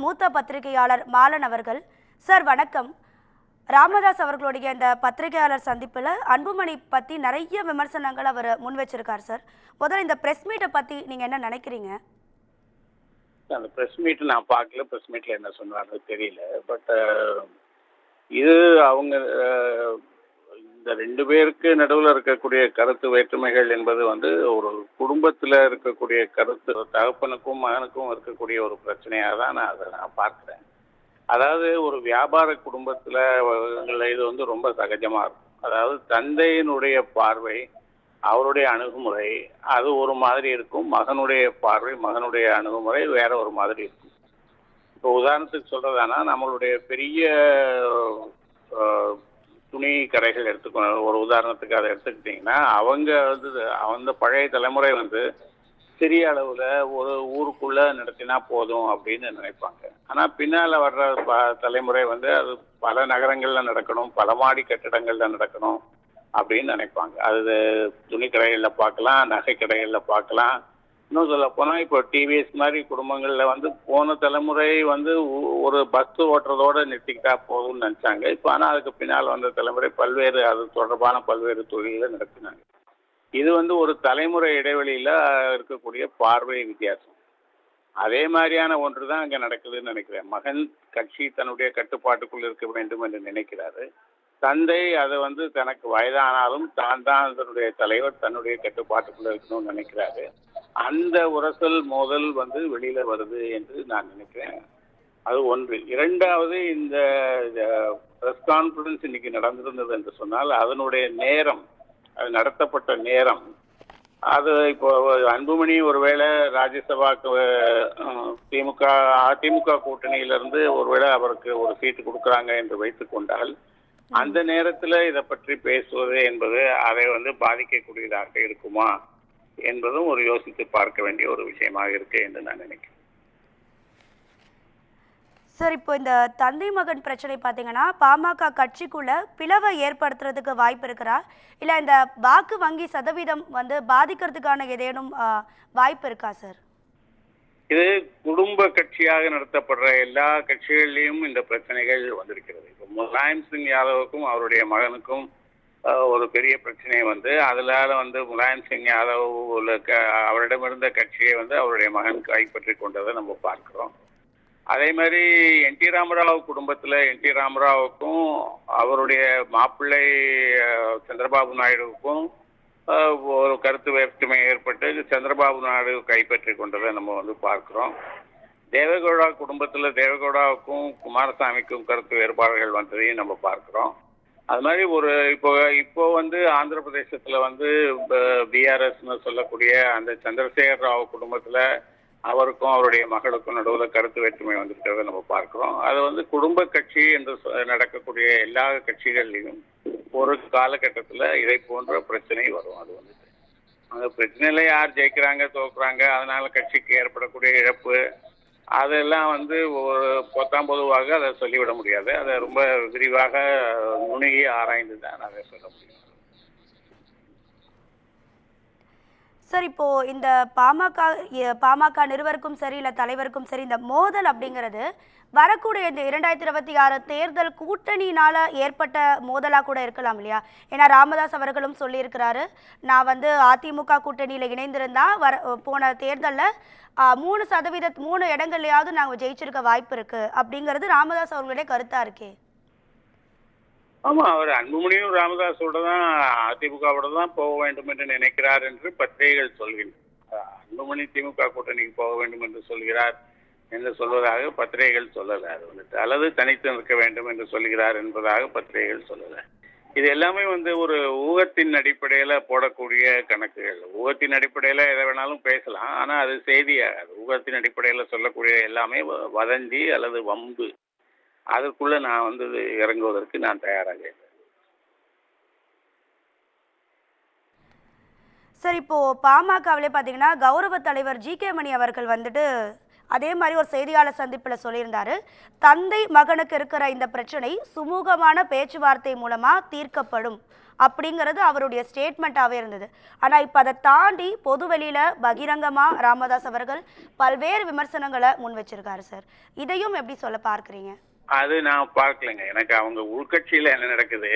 மூத்த பத்திரிகையாளர் மாலன் அவர்கள். சார் வணக்கம். ராமதாஸ் அவர்களுடைய இந்த பத்திரிகையாளர் சந்திப்பில் அன்புமணி பற்றி நிறைய விமர்சனங்கள் அவர் முன் வச்சிருக்கார் சார். முதல்ல இந்த ப்ரெஸ் மீட்டை பற்றி நீங்கள் என்ன நினைக்கிறீங்க? அந்த ப்ரெஸ் மீட் நான் பார்க்கல. ப்ரெஸ் மீட்டில் என்ன சொன்னாரு தெரியல. பட் இது அவங்க இந்த ரெண்டு பேருக்கு நடுவில் இருக்கக்கூடிய கருத்து வேற்றுமைகள் என்பது ஒரு குடும்பத்தில் இருக்கக்கூடிய கருத்து தகப்பனுக்கும் மகனுக்கும் இருக்கக்கூடிய ஒரு பிரச்சனையாக தான் நான் பார்க்குறேன். அதாவது ஒரு வியாபார குடும்பத்தில் இது ரொம்ப சகஜமாக இருக்கும். அதாவது தந்தையினுடைய பார்வை, அவருடைய அணுகுமுறை அது ஒரு மாதிரி இருக்கும். மகனுடைய பார்வை, மகனுடைய அணுகுமுறை வேற ஒரு மாதிரி இருக்கும். இப்போ உதாரணத்துக்கு சொல்றதானா, நம்மளுடைய பெரிய துணி கடைகள் எடுத்துக்கணும். ஒரு உதாரணத்துக்கு அதை எடுத்துக்கிட்டிங்கன்னா, அவங்க அந்த பழைய தலைமுறை சிறிய அளவில் ஒரு ஊருக்குள்ளே நடத்தினா போதும் அப்படின்னு நினைப்பாங்க. ஆனால் பின்னால் வர்ற தலைமுறை அது பல நகரங்களில் நடக்கணும், பல மாடி கட்டிடங்களில் நடக்கணும் அப்படின்னு நினைப்பாங்க. அது துணி கடைகளில் பார்க்கலாம், நகை கடைகளில் பார்க்கலாம். இன்னும் சொல்ல போனால் இப்போ டிவிஎஸ் மாதிரி குடும்பங்களில் போன தலைமுறை ஒரு பஸ் ஓட்டுறதோடு நிறுத்திக்கிட்டா போதும்னு நினச்சாங்க. இப்போ ஆனால் அதுக்கு பின்னால் வந்த தலைமுறை பல்வேறு அது தொடர்பான பல்வேறு தொழில்களை நடத்தினாங்க. இது ஒரு தலைமுறை இடைவெளியில் இருக்கக்கூடிய பார்வை வித்தியாசம். அதே மாதிரியான ஒன்று தான் அங்கே நடக்குதுன்னு நினைக்கிறேன். மகன் கட்சி தன்னுடைய கட்டுப்பாட்டுக்குள் இருக்க வேண்டும் என்று நினைக்கிறாரு. தந்தை அதை தனக்கு வயதானாலும் தான் தான் தன்னுடைய தலைவர், தன்னுடைய கட்டுப்பாட்டுக்குள்ள இருக்கணும்னு நினைக்கிறாரு. அந்த உரசல் மோதல் வெளியில வருது என்று நான் நினைக்கிறேன். அது ஒன்று. இரண்டாவது, இந்த பிரஸ் கான்ஃபரன்ஸ் இன்னைக்கு நடந்திருந்தது என்று சொன்னால் அதனுடைய நேரம், அது நடத்தப்பட்ட நேரம், அது இப்போ அன்புமணி ஒருவேளை ராஜ்யசபாக்கு அதிமுக கூட்டணியிலிருந்து ஒருவேளை அவருக்கு ஒரு சீட்டு கொடுக்குறாங்க என்று வைத்துக் கொண்டால், அந்த நேரத்தில் இதை பற்றி பேசுவது என்பது அதை பாதிக்கக்கூடியதாக இருக்குமா என்பதும் ஒரு யோசித்து பார்க்க வேண்டிய ஒரு விஷயமாக இருக்கு என்று நான் நினைக்கிறேன். சார், இப்போ இந்த தந்தை மகன் பிரச்சனை பார்த்தீங்கன்னா பாமக கட்சிக்குள்ள பிளவை ஏற்படுத்துறதுக்கு வாய்ப்பு இருக்கிறா, இல்லை இந்த வாக்கு வங்கி சதவீதம் பாதிக்கிறதுக்கான ஏதேனும் வாய்ப்பு இருக்கா சார்? இது குடும்ப கட்சியாக நடத்தப்படுற எல்லா கட்சிகளிலும் இந்த பிரச்சனைகள் வந்திருக்கிறது. இப்போ முலாயம் சிங் யாதவுக்கும் அவருடைய மகனுக்கும் ஒரு பெரிய பிரச்சனை அதனால முலாயம் சிங் யாதவ் அவரிடமிருந்த கட்சியை அவருடைய மகன் கைப்பற்றி கொண்டதை நம்ம பார்க்கிறோம். அதே மாதிரி என் டி ராமராவ் குடும்பத்தில் என் டி ராமராவுக்கும் அவருடைய மாப்பிள்ளை சந்திரபாபு நாயுடுவுக்கும் ஒரு கருத்து வேற்றுமை ஏற்பட்டு சந்திரபாபு நாயுடு கைப்பற்றி கொண்டதை நம்ம பார்க்கிறோம். தேவகவுடா குடும்பத்தில் தேவகவுடாவுக்கும் குமாரசாமிக்கும் கருத்து வேறுபாடுகள் வந்ததையும் நம்ம பார்க்கிறோம். அது மாதிரி இப்போ ஆந்திர பிரதேசத்தில் பிஆர்எஸ்ன்னு சொல்லக்கூடிய அந்த சந்திரசேகர் ராவ் குடும்பத்தில் அவருக்கும் அவருடைய மகளுக்கும் நடுவில் கருத்து வேற்றுமை வந்திருக்கிறத நம்ம பார்க்கிறோம். அது குடும்ப கட்சி என்று நடக்கக்கூடிய எல்லா கட்சிகள்லையும் ஒரு காலகட்டத்தில் இதை போன்ற பிரச்சனை வரும். அது அந்த பிரச்சனையில யார் ஜெயிக்கிறாங்க தோக்குறாங்க, அதனால கட்சிக்கு ஏற்படக்கூடிய இழப்பு அதெல்லாம் ஒரு பொத்தாம்பொதுவாக அதை சொல்லிவிட முடியாது. அதை ரொம்ப விரிவாக நுணுகி ஆராய்ந்து தான் அதை சொல்ல முடியும். சார், இப்போ இந்த பாமக நிறுவருக்கும் சரி இல்லை தலைவருக்கும் சரி இந்த மோதல் அப்படிங்கிறது வரக்கூடிய இந்த 2026 தேர்தல் கூட்டணியினால ஏற்பட்ட மோதலாக கூட இருக்கலாம் இல்லையா? ஏன்னா ராமதாஸ் அவர்களும் சொல்லியிருக்கிறாரு, நான் அதிமுக கூட்டணியில் இணைந்திருந்தா போன தேர்தலில் 3% 3 இடங்கள்லையாவது நாங்கள் ஜெயிச்சிருக்க வாய்ப்பு இருக்கு அப்படிங்கிறது ராமதாஸ் அவர்களுடைய கருத்தா இருக்கே. ஆமா, அவர் அன்புமணியும் ராமதாஸோட தான் அதிமுகவோட தான் போக வேண்டும் என்று நினைக்கிறார் என்று பத்திரிகைகள் சொல்கின்றன. அன்புமணி திமுக கூட்டணிக்கு போக வேண்டும் என்று சொல்கிறார் என்று சொல்வதாக பத்திரிகைகள் சொல்லல. அது அல்லது தனித்து நிற்க வேண்டும் என்று சொல்கிறார் என்பதாக பத்திரிகைகள் சொல்லல. இது எல்லாமே ஒரு ஊகத்தின் அடிப்படையில் போடக்கூடிய கணக்குகள். ஊகத்தின் அடிப்படையில் எதை வேணாலும் பேசலாம், ஆனால் அது செய்தியாகாது. ஊகத்தின் அடிப்படையில் சொல்லக்கூடிய எல்லாமே வதந்தி அல்லது வம்பு. அதற்குள்ள நான் இறங்குவதற்கு நான் தயாராக இருக்கேன். சார், இப்போ பாமகவிலே பார்த்தீங்கன்னா கௌரவ தலைவர் ஜி கே மணி அவர்கள் அதே மாதிரி ஒரு செய்தியாளர் சந்திப்பில் சொல்லியிருந்தாரு, தந்தை மகனுக்கு இருக்கிற இந்த பிரச்சனை சுமூகமான பேச்சுவார்த்தை மூலமா தீர்க்கப்படும் அப்படிங்கிறது அவருடைய ஸ்டேட்மெண்ட்டாகவே இருந்தது. ஆனால் இப்போ அதை தாண்டி பொதுவெளியில் பகிரங்கமாக ராமதாஸ் அவர்கள் பல்வேறு விமர்சனங்களை முன் வச்சிருக்காரு சார். இதையும் எப்படி சொல்ல பார்க்குறீங்க? அது நான் பார்க்கலைங்க. எனக்கு அவங்க உள்கட்சியில் என்ன நடக்குது,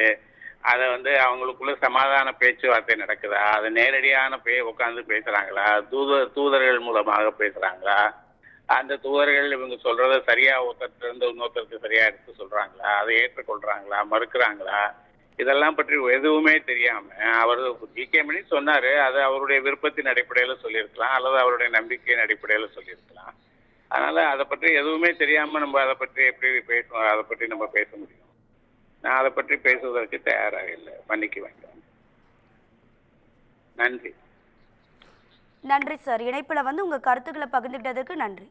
அதை அவங்களுக்குள்ள சமாதான பேச்சுவார்த்தை நடக்குதா, அது நேரடியான உட்காந்து பேசுறாங்களா, தூதர்கள் மூலமாக பேசுறாங்களா, அந்த தூதர்கள் இவங்க சொல்றத சரியா ஒருத்தர் இருந்து இன்னொருத்தருக்கு சரியா எடுத்து சொல்றாங்களா, அதை ஏற்றுக்கொள்றாங்களா, மறுக்கிறாங்களா, இதெல்லாம் பற்றி எதுவுமே தெரியாம அவர் ஜி.கே. மணி சொன்னாரு. அது அவருடைய விருப்பத்தின் அடிப்படையில் சொல்லியிருக்கலாம், அல்லது அவருடைய நம்பிக்கையின் அடிப்படையில் சொல்லியிருக்கலாம். அதனால அதை பற்றி எதுவுமே தெரியாம நம்ம அதை பற்றி எப்படி பேசணும், அதை பற்றி நம்ம பேச முடியும்? நான் அதை பற்றி பேசுவதற்கு தயாராக இல்லை. மன்னிக்க வேண்டும். நன்றி. நன்றி சார். இணைப்பில் உங்கள் கருத்துக்களை பகிர்ந்துக்கிட்டதுக்கு நன்றி.